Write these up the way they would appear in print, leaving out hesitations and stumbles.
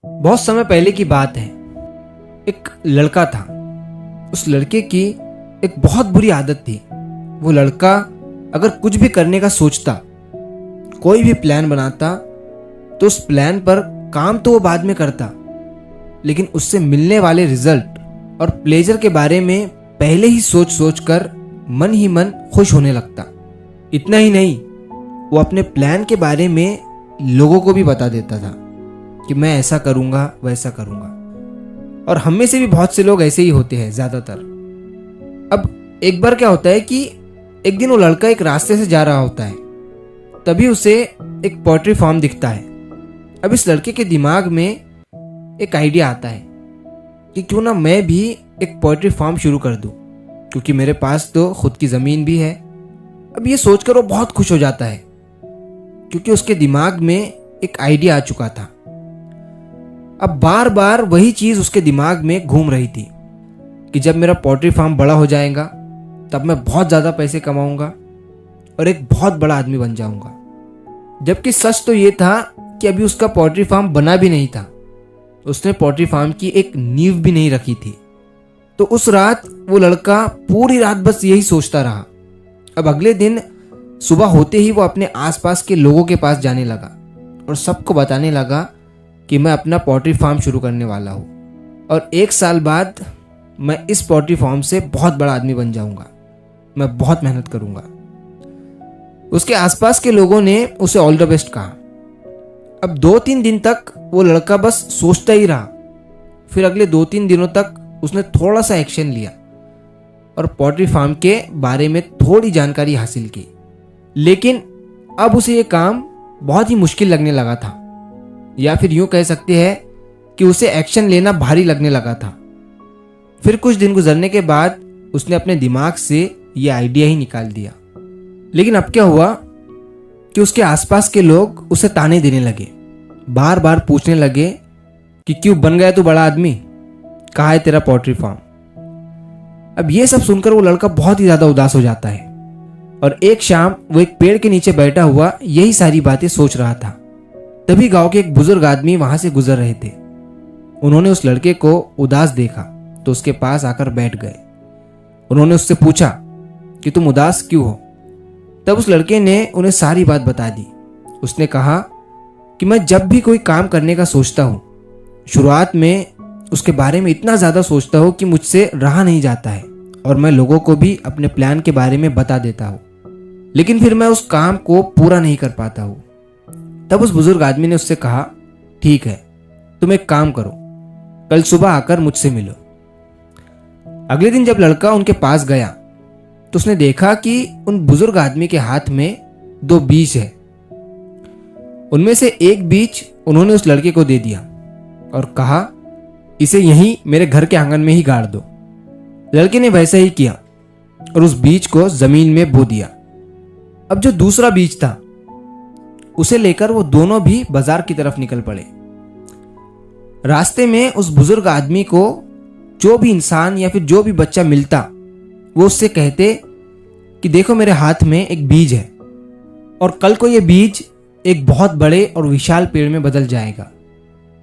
बहुत समय पहले की बात है। एक लड़का था। उस लड़के की एक बहुत बुरी आदत थी। वो लड़का अगर कुछ भी करने का सोचता, कोई भी प्लान बनाता, तो उस प्लान पर काम तो वो बाद में करता, लेकिन उससे मिलने वाले रिजल्ट और प्लेजर के बारे में पहले ही सोच सोच कर मन ही मन खुश होने लगता। इतना ही नहीं, वो अपने प्लान के बारे में लोगों को भी बता देता था कि मैं ऐसा करूंगा, वैसा करूंगा। और हम में से भी बहुत से लोग ऐसे ही होते हैं ज़्यादातर। अब एक बार क्या होता है कि एक दिन वो लड़का एक रास्ते से जा रहा होता है, तभी उसे एक पोल्ट्री फार्म दिखता है। अब इस लड़के के दिमाग में एक आइडिया आता है कि क्यों ना मैं भी एक पोल्ट्री फार्म शुरू कर दूं, क्योंकि मेरे पास तो खुद की ज़मीन भी है। अब ये सोचकर वो बहुत खुश हो जाता है, क्योंकि उसके दिमाग में एक आइडिया आ चुका था। अब बार बार वही चीज़ उसके दिमाग में घूम रही थी कि जब मेरा पोल्ट्री फार्म बड़ा हो जाएगा तब मैं बहुत ज़्यादा पैसे कमाऊंगा और एक बहुत बड़ा आदमी बन जाऊंगा। जबकि सच तो ये था कि अभी उसका पोल्ट्री फार्म बना भी नहीं था। उसने पोल्ट्री फार्म की एक नींव भी नहीं रखी थी। तो उस रात वो लड़का पूरी रात बस यही सोचता रहा। अब अगले दिन सुबह होते ही वो अपने आसपास के लोगों के पास जाने लगा और सबको बताने लगा कि मैं अपना पोल्ट्री फार्म शुरू करने वाला हूँ और 1 साल बाद मैं इस पोल्ट्री फार्म से बहुत बड़ा आदमी बन जाऊंगा। मैं बहुत मेहनत करूंगा। उसके आसपास के लोगों ने उसे ऑल द बेस्ट कहा। अब 2-3 दिन तक वो लड़का बस सोचता ही रहा। फिर अगले 2-3 दिनों तक उसने थोड़ा सा एक्शन लिया और पोल्ट्री फार्म के बारे में थोड़ी जानकारी हासिल की। लेकिन अब उसे ये काम बहुत ही मुश्किल लगने लगा था, या फिर यूं कह सकते हैं कि उसे एक्शन लेना भारी लगने लगा था। फिर कुछ दिन गुजरने के बाद उसने अपने दिमाग से ये आइडिया ही निकाल दिया। लेकिन अब क्या हुआ कि उसके आसपास के लोग उसे ताने देने लगे, बार बार पूछने लगे कि क्यों बन गया तू बड़ा आदमी, कहाँ है तेरा पोल्ट्री फार्म। अब ये सब सुनकर वो लड़का बहुत ही ज्यादा उदास हो जाता है और एक शाम वो एक पेड़ के नीचे बैठा हुआ यही सारी बातें सोच रहा था। तभी गांव के एक बुजुर्ग आदमी वहां से गुजर रहे थे। उन्होंने उस लड़के को उदास देखा तो उसके पास आकर बैठ गए। उन्होंने उससे पूछा कि तुम उदास क्यों हो। तब उस लड़के ने उन्हें सारी बात बता दी। उसने कहा कि मैं जब भी कोई काम करने का सोचता हूँ, शुरुआत में उसके बारे में इतना ज़्यादा सोचता हूँ कि मुझसे रहा नहीं जाता है और मैं लोगों को भी अपने प्लान के बारे में बता देता हूँ, लेकिन फिर मैं उस काम को पूरा नहीं कर पाता हूँ। तब उस बुजुर्ग आदमी ने उससे कहा, ठीक है, तुम एक काम करो, कल सुबह आकर मुझसे मिलो। अगले दिन जब लड़का उनके पास गया तो उसने देखा कि उन बुजुर्ग आदमी के हाथ में 2 बीज है। उनमें से एक बीज उन्होंने उस लड़के को दे दिया और कहा, इसे यहीं मेरे घर के आंगन में ही गाड़ दो। लड़के ने वैसा ही किया और उस बीज को जमीन में बो दिया। अब जो दूसरा बीज था उसे लेकर वो दोनों भी बाजार की तरफ निकल पड़े। रास्ते में उस बुजुर्ग आदमी को जो भी इंसान या फिर जो भी बच्चा मिलता, वो उससे कहते कि देखो मेरे हाथ में एक बीज है और कल को ये बीज एक बहुत बड़े और विशाल पेड़ में बदल जाएगा।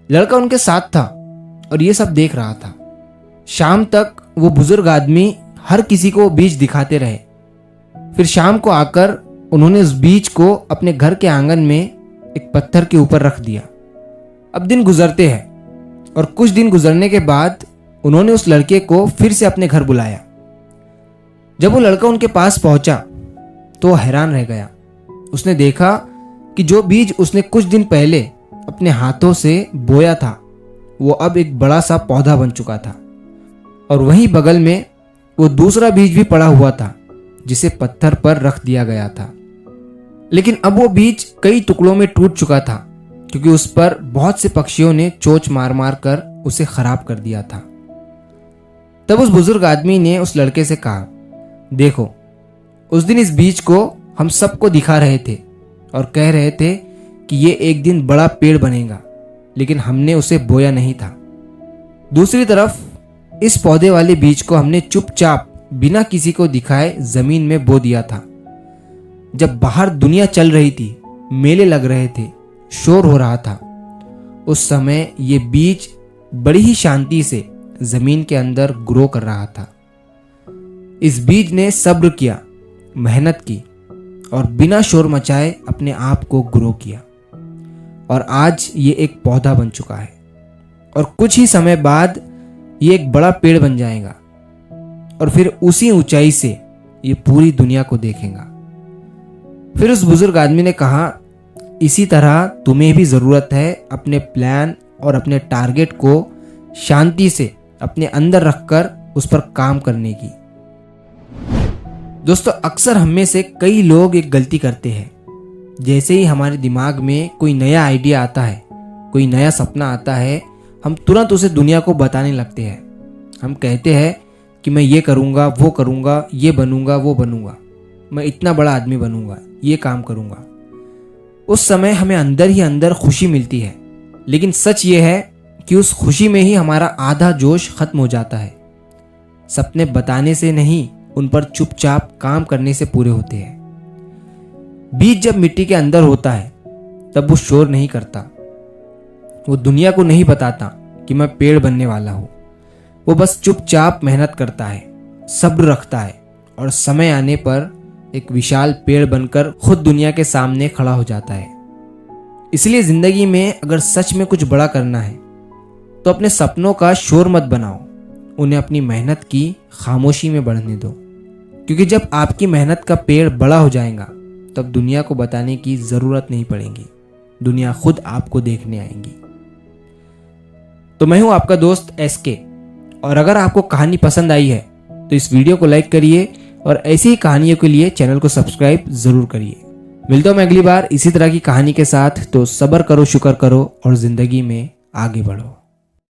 लड़का उनके साथ था और ये सब देख रहा था। शाम तक वो बुजुर्ग आदमी हर किसी को बीज दिखाते रहे। फिर शाम को आकर उन्होंने उस बीज को अपने घर के आंगन में एक पत्थर के ऊपर रख दिया। अब दिन गुजरते हैं और कुछ दिन गुजरने के बाद उन्होंने उस लड़के को फिर से अपने घर बुलाया। जब वो लड़का उनके पास पहुंचा तो वो हैरान रह गया। उसने देखा कि जो बीज उसने कुछ दिन पहले अपने हाथों से बोया था, वो अब एक बड़ा सा पौधा बन चुका था और वहीं बगल में वो दूसरा बीज भी पड़ा हुआ था जिसे पत्थर पर रख दिया गया था। लेकिन अब वो बीज कई टुकड़ों में टूट चुका था, क्योंकि उस पर बहुत से पक्षियों ने चोंच मार मार कर उसे खराब कर दिया था। तब उस बुजुर्ग आदमी ने उस लड़के से कहा, देखो, उस दिन इस बीज को हम सबको दिखा रहे थे और कह रहे थे कि ये एक दिन बड़ा पेड़ बनेगा, लेकिन हमने उसे बोया नहीं था। दूसरी तरफ इस पौधे वाले बीज को हमने चुपचाप बिना किसी को दिखाए जमीन में बो दिया था। जब बाहर दुनिया चल रही थी, मेले लग रहे थे, शोर हो रहा था, उस समय ये बीज बड़ी ही शांति से जमीन के अंदर ग्रो कर रहा था। इस बीज ने सब्र किया, मेहनत की और बिना शोर मचाए अपने आप को ग्रो किया और आज ये एक पौधा बन चुका है और कुछ ही समय बाद ये एक बड़ा पेड़ बन जाएगा और फिर उसी ऊंचाई से ये पूरी दुनिया को देखेगा। फिर उस बुजुर्ग आदमी ने कहा, इसी तरह तुम्हें भी जरूरत है अपने प्लान और अपने टारगेट को शांति से अपने अंदर रखकर उस पर काम करने की। दोस्तों, अक्सर हम में से कई लोग एक गलती करते हैं। जैसे ही हमारे दिमाग में कोई नया आइडिया आता है, कोई नया सपना आता है, हम तुरंत उसे दुनिया को बताने लगते हैं। हम कहते हैं कि मैं ये करूँगा, वो करूँगा, ये बनूंगा, वो बनूंगा, मैं इतना बड़ा आदमी बनूंगा, ये काम करूँगा। उस समय हमें अंदर ही अंदर खुशी मिलती है, लेकिन सच ये है कि उस खुशी में ही हमारा आधा जोश खत्म हो जाता है। सपने बताने से नहीं, उन पर चुपचाप काम करने से पूरे होते हैं। बीज जब मिट्टी के अंदर होता है तब वो शोर नहीं करता, वो दुनिया को नहीं बताता कि मैं पेड़ बनने वाला हूँ। वो बस चुपचाप मेहनत करता है, सब्र रखता है और समय आने पर एक विशाल पेड़ बनकर खुद दुनिया के सामने खड़ा हो जाता है। इसलिए जिंदगी में अगर सच में कुछ बड़ा करना है तो अपने सपनों का शोर मत बनाओ, उन्हें अपनी मेहनत की खामोशी में बढ़ने दो, क्योंकि जब आपकी मेहनत का पेड़ बड़ा हो जाएगा तब दुनिया को बताने की जरूरत नहीं पड़ेगी, दुनिया खुद आपको देखने आएगी। तो मैं हूं आपका दोस्त SK, और अगर आपको कहानी पसंद आई है तो इस वीडियो को लाइक करिए और ऐसी ही कहानियों के लिए चैनल को सब्सक्राइब जरूर करिए। मिलता हूं मैं अगली बार इसी तरह की कहानी के साथ। तो सब्र करो, शुक्र करो और जिंदगी में आगे बढ़ो।